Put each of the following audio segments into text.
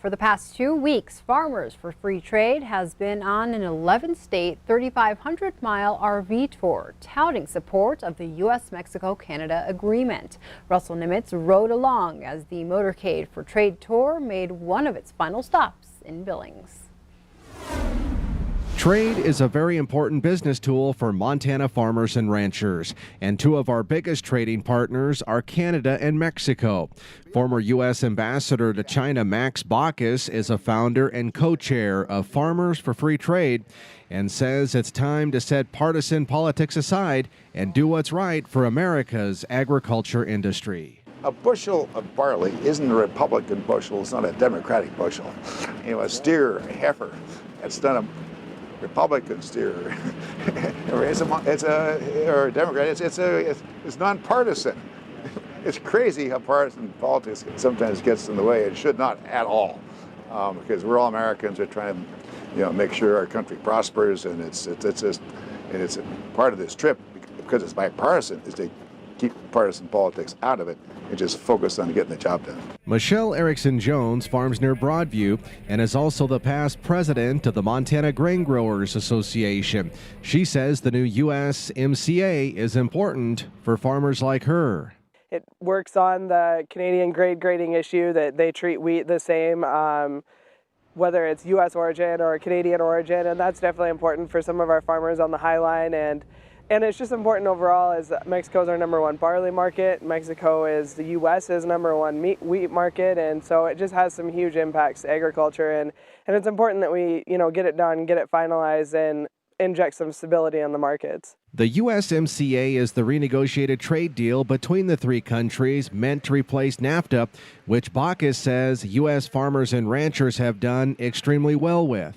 For the past 2 weeks, Farmers for Free Trade has been on an 11-state, 3,500-mile RV tour, touting support of the U.S.-Mexico-Canada agreement. Russell Nimitz rode along as the Motorcade for Trade tour made one of its final stops in Billings. Trade is a very important business tool for Montana farmers and ranchers, and two of our biggest trading partners are Canada and Mexico. Former U.S. Ambassador to China Max Baucus is a founder and co-chair of Farmers for Free Trade and says it's time to set partisan politics aside and do what's right for America's agriculture industry. A bushel of barley isn't a Republican bushel, it's not a Democratic bushel. You know, a steer, a heifer, it's not a Republican steer, or a Democrat. It's nonpartisan. It's crazy how partisan politics sometimes gets in the way. It should not at all, because we're all Americans. We're trying to, make sure our country prospers, and it's part of this trip, because it's bipartisan, is to keep partisan politics out of it and just focus on getting the job done. Michelle Erickson-Jones farms near Broadview and is also the past president of the Montana Grain Growers Association. She says the new USMCA is important for farmers like her. It works on the Canadian grade grading issue that they treat wheat the same, whether it's U.S. origin or Canadian origin, and that's definitely important for some of our farmers on the High Line. And it's just important overall, as Mexico's our #1 barley market. Mexico is the U.S.'s #1 wheat market, and so it just has some huge impacts to agriculture. And it's important that we, get it done, get it finalized, and inject some stability on the markets. The USMCA is the renegotiated trade deal between the three countries meant to replace NAFTA, which Baucus says U.S. farmers and ranchers have done extremely well with.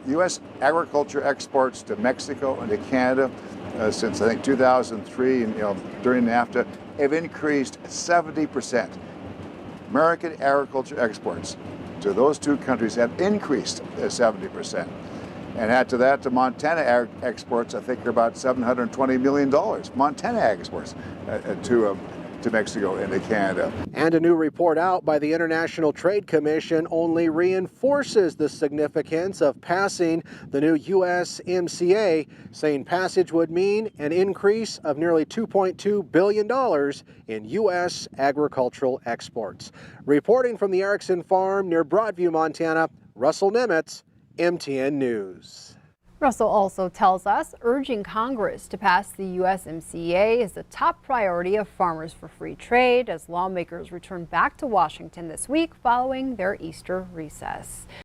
U.S. agriculture exports to Mexico and to Canada since I think 2003, and during NAFTA, have increased 70%. American agriculture exports to those two countries have increased 70%. And add to that, the Montana exports, I think, are about $720 million. Montana exports to Mexico and to Canada. And a new report out by the International Trade Commission only reinforces the significance of passing the new USMCA, saying passage would mean an increase of nearly $2.2 billion in U.S. agricultural exports. Reporting from the Erickson Farm near Broadview, Montana, Russell Nimitz, MTN News. Russell also tells us urging Congress to pass the USMCA is the top priority of Farmers for Free Trade as lawmakers return back to Washington this week following their Easter recess.